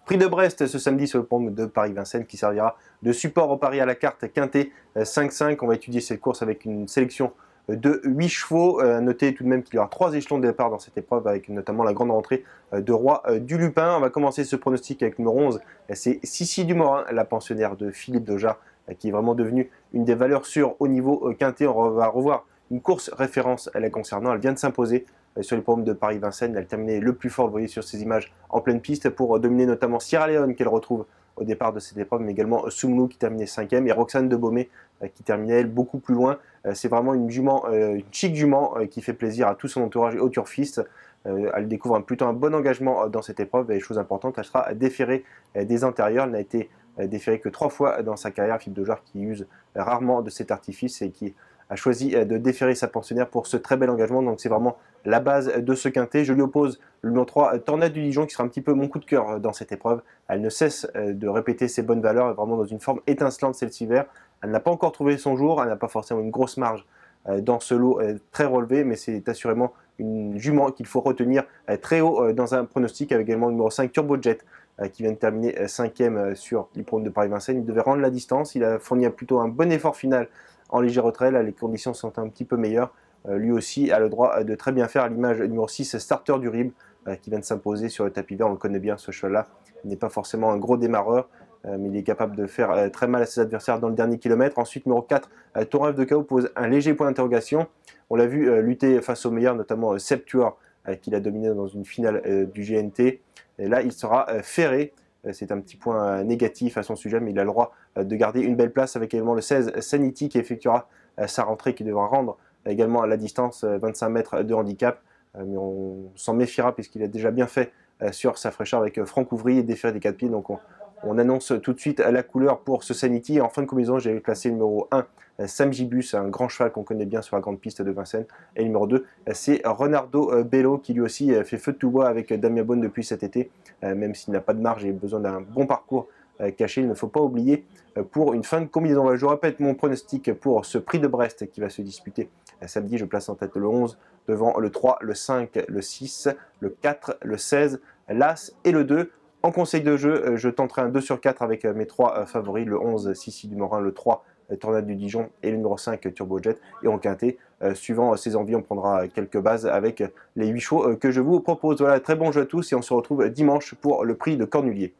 Prix de Brest ce samedi sur le pont de Paris-Vincennes qui servira de support au pari à la carte quintet 5-5. On va étudier cette course avec une sélection de 8 chevaux. Notez tout de même qu'il y aura 3 échelons de départ dans cette épreuve avec notamment la grande rentrée de Roi du Lupin. On va commencer ce pronostic avec le numéro 11. C'est Sissi du Morin, la pensionnaire de Philippe Daujar, qui est vraiment devenue une des valeurs sûres au niveau quintet. On va revoir une course référence la concernant. Elle vient de s'imposer sur les programmes de Paris-Vincennes. Elle terminait le plus fort, vous voyez sur ces images, en pleine piste pour dominer notamment Sierra Leone qu'elle retrouve au départ de cette épreuve, mais également Soumlou qui terminait 5e et Roxane de Baumé qui terminait elle beaucoup plus loin. C'est vraiment une jument, une chic jument qui fait plaisir à tout son entourage et aux turfistes. Elle découvre plutôt un bon engagement dans cette épreuve et chose importante, elle sera déférée des intérieurs. Elle n'a été déférée que 3 fois dans sa carrière. Philippe Daujar qui use rarement de cet artifice et qui a choisi de déférer sa pensionnaire pour ce très bel engagement. Donc c'est vraiment la base de ce quintet. Je lui oppose le numéro 3, Tornade du Dijon, qui sera un petit peu mon coup de cœur dans cette épreuve. Elle ne cesse de répéter ses bonnes valeurs, vraiment dans une forme étincelante celle-ci vert. Elle n'a pas encore trouvé son jour, elle n'a pas forcément une grosse marge dans ce lot très relevé, mais c'est assurément une jument qu'il faut retenir très haut dans un pronostic, avec également le numéro 5, Turbojet, qui vient de terminer 5e sur l'hippodrome de Paris-Vincennes. Il devait rendre la distance, il a fourni plutôt un bon effort final en léger retrait. Là, les conditions sont un petit peu meilleures. Lui aussi a le droit de très bien faire, à l'image numéro 6, Starter du Rib, qui vient de s'imposer sur le tapis vert. On le connaît bien, ce cheval-là. Il n'est pas forcément un gros démarreur, mais il est capable de faire très mal à ses adversaires dans le dernier kilomètre. Ensuite, numéro 4, Ton rêve de chaos pose un léger point d'interrogation. On l'a vu lutter face aux meilleurs, notamment Septuor, qu'il a dominé dans une finale du GNT. Et là, il sera ferré. C'est un petit point négatif à son sujet, mais il a le droit de garder une belle place avec également le 16, Sanity, qui effectuera sa rentrée, qui devra rendre également à la distance 25 mètres de handicap. Mais on s'en méfiera puisqu'il a déjà bien fait sur sa fraîcheur avec Franck Ouvrier, déféré des 4 pieds. Donc on annonce tout de suite la couleur pour ce Sanity. Et en fin de combinaison, j'ai classé le numéro 1, Sam Gibus, un grand cheval qu'on connaît bien sur la grande piste de Vincennes. Et le numéro 2, c'est Renardo Bello, qui lui aussi fait feu de tout bois avec Damien Bonne depuis cet été. Même s'il n'a pas de marge et besoin d'un bon parcours caché, il ne faut pas oublier pour une fin de combinaison. Je répète mon pronostic pour ce prix de Brest qui va se disputer samedi. Je place en tête le 11, devant le 3, le 5, le 6, le 4, le 16, l'As et le 2. En conseil de jeu, je tenterai un 2 sur 4 avec mes 3 favoris, le 11, Sissi du Morin, le 3, Tornade du Dijon et le numéro 5, Turbojet. Et en quintet, suivant ses envies, on prendra quelques bases avec les 8 chevaux que je vous propose. Voilà, très bon jeu à tous et on se retrouve dimanche pour le prix de Cornulier.